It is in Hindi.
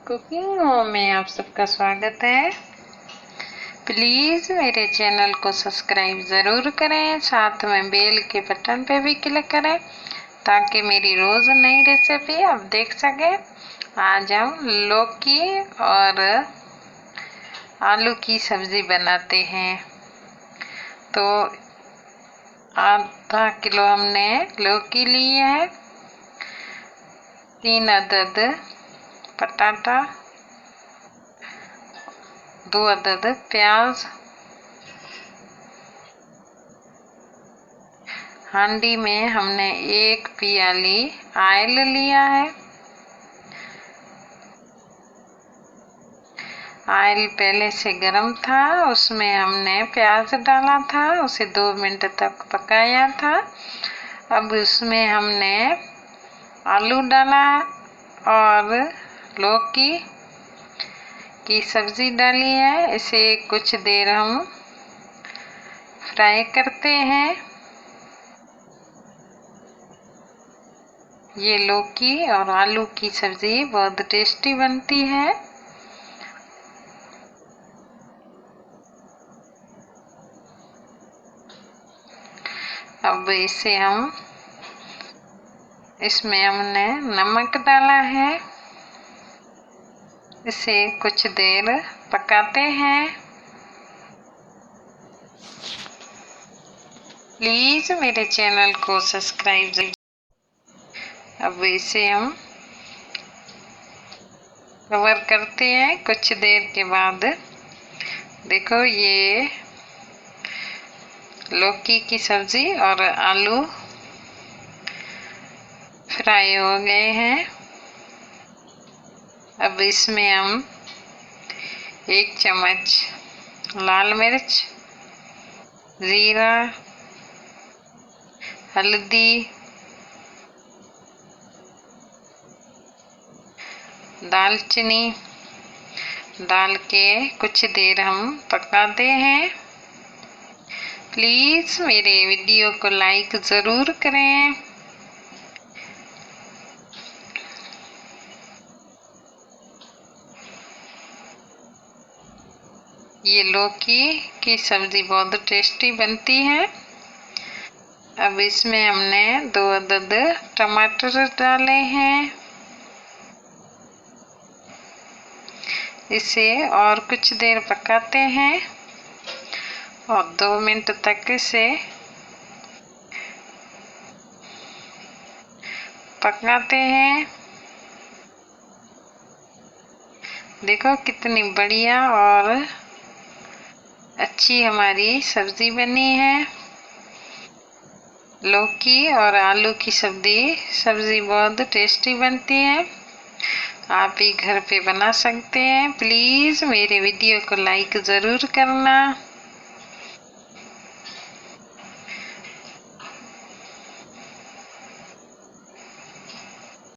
कुकिंग होम में आप सबका स्वागत है। प्लीज़ मेरे चैनल को सब्सक्राइब ज़रूर करें, साथ में बेल के बटन पे भी क्लिक करें ताकि मेरी रोज़ नई रेसिपी आप देख सकें। आज हम लौकी और आलू की सब्ज़ी बनाते हैं। तो आधा किलो हमने लौकी ली है, 3 अदद पटाटा, 2 अदद प्याज। हांडी में हमने 1 पियाली ऑयल लिया है। ऑयल पहले से गर्म था, उसमें हमने प्याज डाला था, उसे 2 मिनट तक पकाया था। अब उसमें हमने आलू डाला और लौकी की सब्ज़ी डाली है। इसे कुछ देर हम फ्राई करते हैं। ये लौकी और आलू की सब्ज़ी बहुत टेस्टी बनती है। अब इसमें हमने नमक डाला है। इसे कुछ देर पकाते हैं। प्लीज़ मेरे चैनल को सब्सक्राइब। अब इसे हम कवर करते हैं। कुछ देर के बाद देखो ये लौकी की सब्ज़ी और आलू फ्राई हो गए हैं। अब इसमें हम 1 चम्मच लाल मिर्च, जीरा, हल्दी, दालचीनी डाल के कुछ देर हम पकाते हैं। प्लीज़ मेरे वीडियो को लाइक ज़रूर करें। ये लौकी की सब्ज़ी बहुत टेस्टी बनती है। अब इसमें हमने 2 अदद टमाटर डाले हैं। इसे और कुछ देर पकाते हैं और 2 मिनट तक इसे पकाते हैं। देखो कितनी बढ़िया और अच्छी हमारी सब्ज़ी बनी है। लौकी और आलू की सब्ज़ी बहुत टेस्टी बनती है। आप भी घर पे बना सकते हैं। प्लीज़ मेरे वीडियो को लाइक ज़रूर करना।